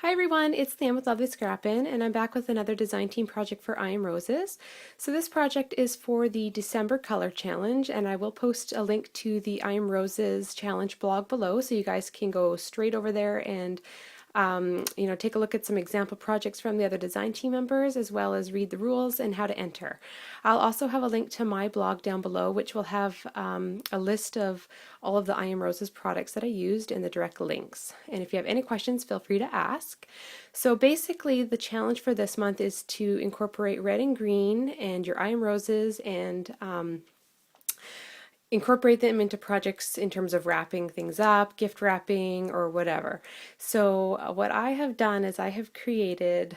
Hi everyone, it's Sam with Lovely Scrappin', and I'm back with another design team project for I Am Roses. So this project is for the December Color Challenge, and I will post a link to the I Am Roses challenge blog below, so you guys can go straight over there and take a look at some example projects from the other design team members, as well as read the rules and how to enter. I'll also have a link to my blog down below, which will have a list of all of the I Am Roses products that I used and the direct links. And if you have any questions, feel free to ask. So basically, the challenge for this month is to incorporate red and green and your I Am Roses and incorporate them into projects in terms of wrapping things up, gift wrapping, or whatever. So what I have done is I have created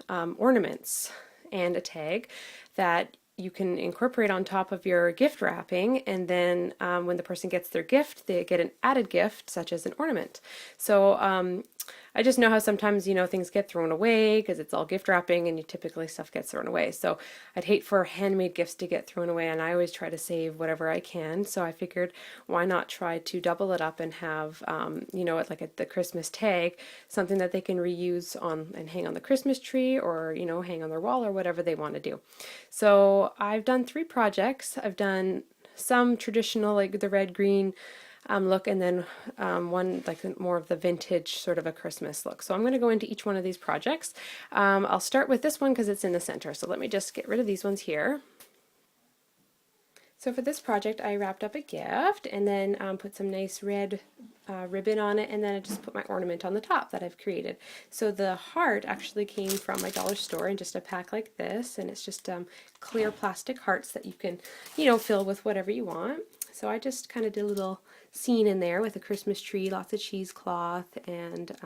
ornaments and a tag that you can incorporate on top of your gift wrapping, and then when the person gets their gift, they get an added gift such as an ornament. So I just know how sometimes, things get thrown away because it's all gift wrapping and typically stuff gets thrown away. So I'd hate for handmade gifts to get thrown away, and I always try to save whatever I can. So I figured, why not try to double it up and have, like at the Christmas tag, something that they can reuse on and hang on the Christmas tree, or, hang on their wall, or whatever they want to do. So I've done 3 projects. I've done some traditional, like the red, green, look, and then one like more of the vintage sort of a Christmas look. So I'm going to go into each one of these projects. I'll start with this one because it's in the center. So let me just get rid of these ones here. So for this project, I wrapped up a gift and then put some nice red ribbon on it, and then I just put my ornament on the top that I've created. So the heart actually came from my dollar store in just a pack like this, and it's just clear plastic hearts that you can, fill with whatever you want. So I just kind of did a little scene in there with a Christmas tree, lots of cheesecloth, and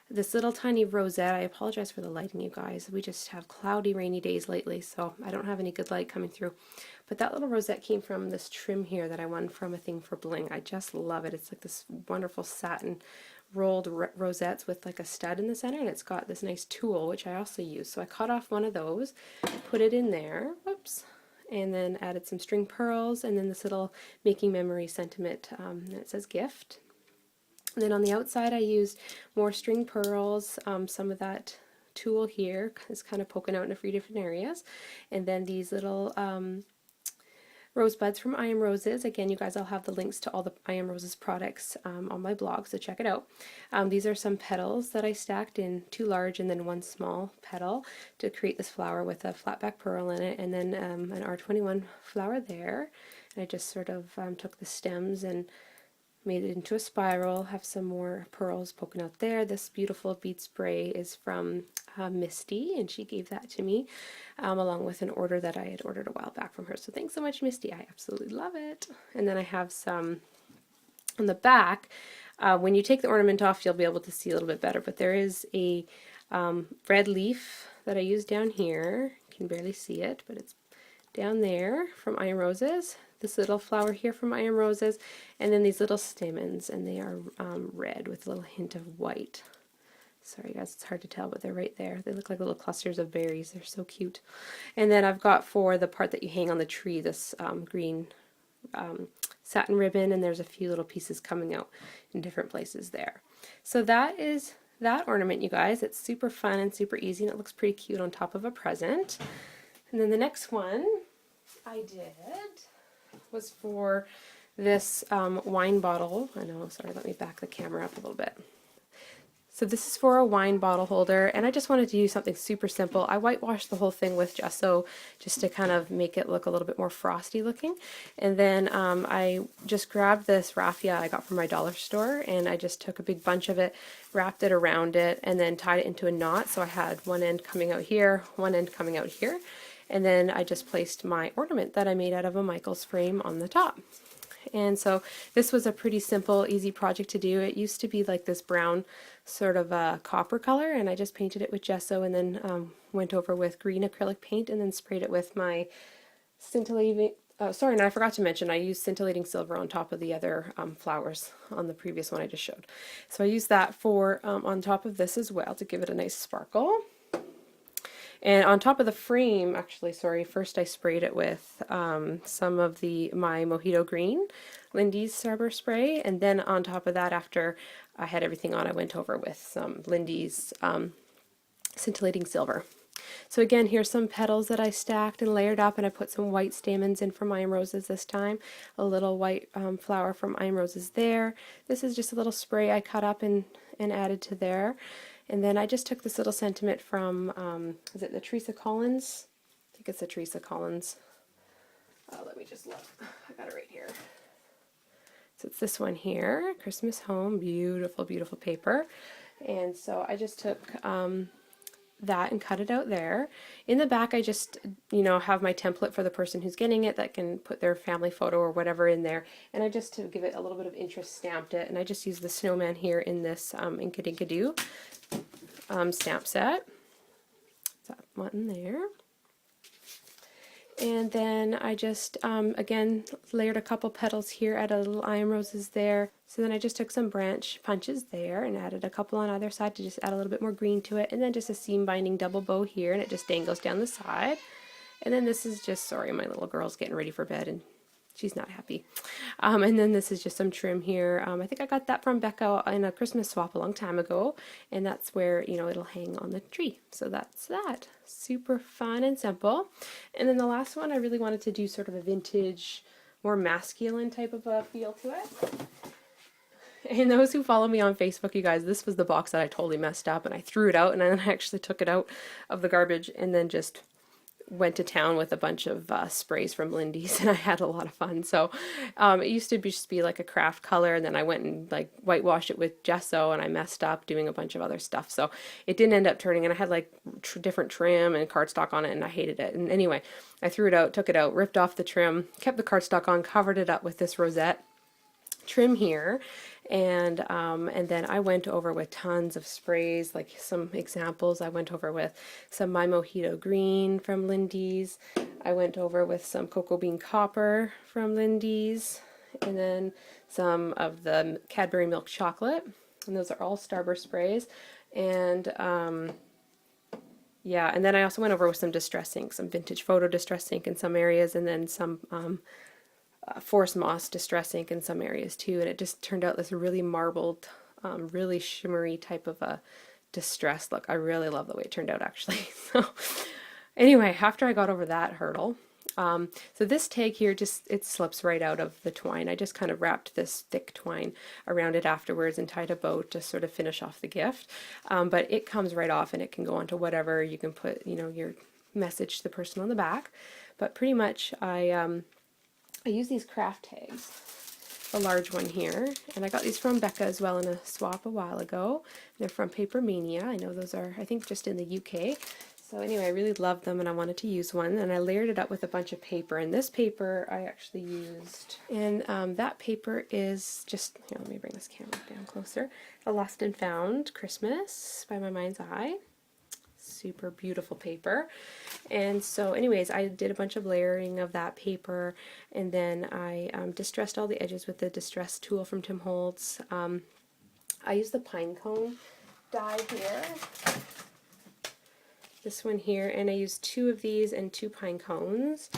this little tiny rosette. I apologize for the lighting, you guys. We just have cloudy, rainy days lately, so I don't have any good light coming through. But that little rosette came from this trim here that I won from a thing for bling. I just love it. It's like this wonderful satin rolled rosettes with like a stud in the center, and it's got this nice tool, which I also use. So I cut off one of those, put it in there, whoops, and then added some string pearls, and then this little making memory sentiment that says gift. And then on the outside I used more string pearls, some of that tool here is kind of poking out in a few different areas, and then these little rosebuds from I Am Roses. Again, you guys, I'll have the links to all the I Am Roses products on my blog, so check it out. These are some petals that I stacked in 2 large and then 1 small petal to create this flower with a flat back pearl in it, and then an R21 flower there. And I just sort of took the stems and made it into a spiral, have some more pearls poking out there. This beautiful bead spray is from Misty, and she gave that to me along with an order that I had ordered a while back from her. So thanks so much, Misty. I absolutely love it. And then I have some on the back. When you take the ornament off, you'll be able to see a little bit better, but there is a red leaf that I used down here. You can barely see it, but it's down there from I Am Roses. This little flower here from I Am Roses, and then these little stamens, and they are red with a little hint of white. Sorry guys, it's hard to tell, but they're right there. They look like little clusters of berries. They're so cute. And then I've got for the part that you hang on the tree, this green satin ribbon, and there's a few little pieces coming out in different places there. So that is that ornament, you guys. It's super fun and super easy, and it looks pretty cute on top of a present. And then the next one I did was for this wine bottle. I know, sorry, let me back the camera up a little bit. So this is for a wine bottle holder, and I just wanted to do something super simple. I whitewashed the whole thing with gesso just to kind of make it look a little bit more frosty looking. And then I just grabbed this raffia I got from my dollar store, and I just took a big bunch of it, wrapped it around it, and then tied it into a knot. So I had one end coming out here, one end coming out here. And then I just placed my ornament that I made out of a Michaels frame on the top. And so this was a pretty simple, easy project to do. It used to be like this brown sort of copper color, and I just painted it with gesso and then went over with green acrylic paint and then sprayed it with my scintillating, sorry, and I forgot to mention I used scintillating silver on top of the other flowers on the previous one I just showed. So I used that for on top of this as well to give it a nice sparkle. And on top of the frame, actually, sorry, first I sprayed it with some of my Mojito Green, Lindy's Starburst spray, and then on top of that, after I had everything on, I went over with some Lindy's Scintillating Silver. So again, here's some petals that I stacked and layered up, and I put some white stamens in from Iron Roses this time, a little white flower from Iron Roses there. This is just a little spray I cut up and added to there. And then I just took this little sentiment from, is it the Teresa Collins? I think it's the Teresa Collins. Let me just look. I got it right here. So it's this one here, Christmas Home. Beautiful, beautiful paper. And so I just took that and cut it out there. In the back, I just, have my template for the person who's getting it that can put their family photo or whatever in there. And I just, to give it a little bit of interest, stamped it. And I just used the snowman here in this Inkadinkadoo stamp set. That one there. And then I just, again, layered a couple petals here, added a little Iron Roses there. So then I just took some branch punches there and added a couple on either side to just add a little bit more green to it. And then just a seam binding double bow here, and it just dangles down the side. And then this is just, sorry, my little girl's getting ready for bed and she's not happy. And then this is just some trim here. I think I got that from Becca in a Christmas swap a long time ago, and that's where, it'll hang on the tree. So that's that. Super fun and simple. And then the last one, I really wanted to do sort of a vintage, more masculine type of a feel to it. And those who follow me on Facebook, you guys, this was the box that I totally messed up, and I threw it out, and then I actually took it out of the garbage and then just went to town with a bunch of sprays from Lindy's, and I had a lot of fun. So it used to just be like a craft color, and then I went and like whitewashed it with gesso, and I messed up doing a bunch of other stuff. So it didn't end up turning, and I had like different trim and cardstock on it, and I hated it. And anyway, I threw it out, took it out, ripped off the trim, kept the cardstock on, covered it up with this rosette trim here, and then I went over with tons of sprays, like some examples. I went over with some My Mojito Green from Lindy's. I went over with some Cocoa Bean Copper from Lindy's, and then some of the Cadbury Milk Chocolate, and those are all Starburst sprays. And yeah, and then I also went over with some distress ink, some vintage photo distress ink in some areas, and then some Forest Moss distress ink in some areas too, and it just turned out this really marbled, really shimmery type of a distress look. I really love the way it turned out, actually. So anyway, after I got over that hurdle, so this tag here, it slips right out of the twine. I just kind of wrapped this thick twine around it afterwards and tied a bow to sort of finish off the gift, but it comes right off, and it can go onto whatever. You can put, your message to the person on the back. But pretty much I use these craft tags, a large one here, and I got these from Becca as well in a swap a while ago. They're from Paper Mania. I know those are, I think, just in the UK. So anyway, I really loved them, and I wanted to use one, and I layered it up with a bunch of paper. And this paper I actually used, and that paper is just, here, let me bring this camera down closer, A Lost and Found Christmas by My Mind's Eye. Super beautiful paper. And so anyways, I did a bunch of layering of that paper, and then I distressed all the edges with the distress tool from Tim Holtz. I used the pine cone die here. This one here, and I used 2 of these and 2 pine cones,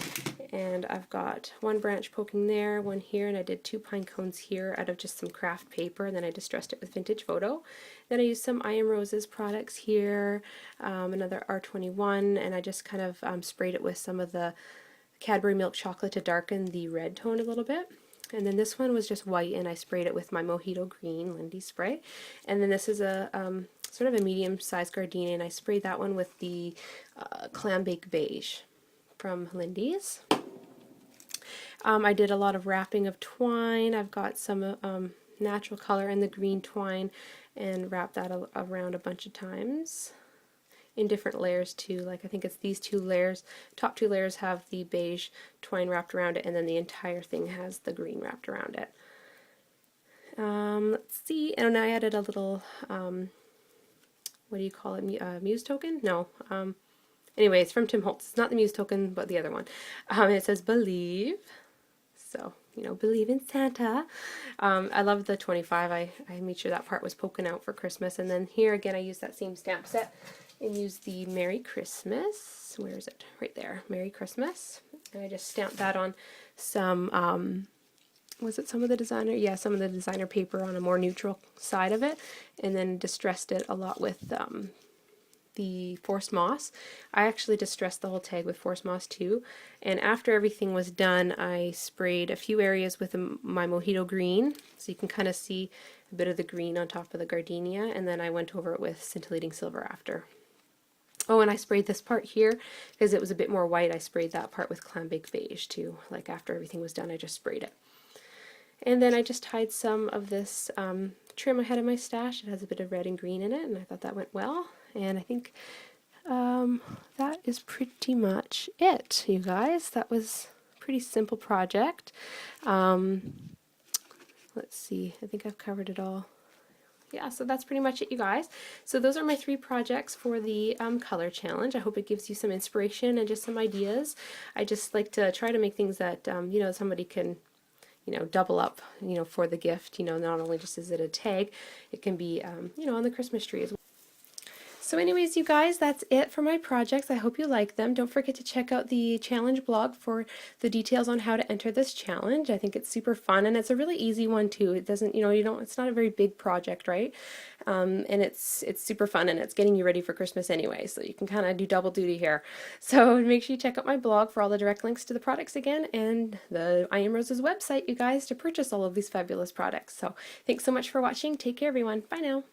and I've got 1 branch poking there, 1 here, and I did 2 pine cones here out of just some craft paper, and then I distressed it with vintage photo. Then I used some I Am Rose's products here, another R21, and I just kind of sprayed it with some of the Cadbury milk chocolate to darken the red tone a little bit. And then this one was just white, and I sprayed it with my Mojito Green Lindy spray. And then this is a sort of a medium-sized gardenia, and I sprayed that one with the Clam Bake Beige from Lindy's. I did a lot of wrapping of twine. I've got some natural color in the green twine and wrapped that around a bunch of times in different layers too. Like I think it's these 2 layers. Top 2 layers have the beige twine wrapped around it, and then the entire thing has the green wrapped around it. Let's see, and I added a little what do you call it, Muse token? No. Anyway, it's from Tim Holtz. It's not the Muse token, but the other one. It says believe. So, you know, believe in Santa. I love the 25. I made sure that part was poking out for Christmas. And then here again, I used that same stamp set and used the Merry Christmas. Where is it? Right there. Merry Christmas. And I just stamped that on some was it some of the designer? Yeah, some of the designer paper on a more neutral side of it, and then distressed it a lot with the Forest Moss. I actually distressed the whole tag with Forest Moss too, and after everything was done, I sprayed a few areas with my Mojito Green, so you can kind of see a bit of the green on top of the gardenia, and then I went over it with Scintillating Silver after. Oh, and I sprayed this part here because it was a bit more white. I sprayed that part with Clam Bake Beige too. Like after everything was done, I just sprayed it. And then I just tied some of this trim I had in my stash. It has a bit of red and green in it, and I thought that went well. And I think that is pretty much it, you guys. That was a pretty simple project. Let's see, I think I've covered it all. Yeah, so that's pretty much it, you guys. So those are my 3 projects for the color challenge. I hope it gives you some inspiration and just some ideas. I just like to try to make things that, you know, somebody can, you know, double up, you know, for the gift. You know, not only just is it a tag, it can be, you know, on the Christmas tree as well. So anyways, you guys, that's it for my projects. I hope you like them. Don't forget to check out the challenge blog for the details on how to enter this challenge. I think it's super fun, and it's a really easy one too. It doesn't, you know, it's not a very big project, right? And it's super fun, and it's getting you ready for Christmas anyway, so you can kind of do double duty here. So make sure you check out my blog for all the direct links to the products again, and the I Am Rose's website, you guys, to purchase all of these fabulous products. So thanks so much for watching. Take care, everyone. Bye now.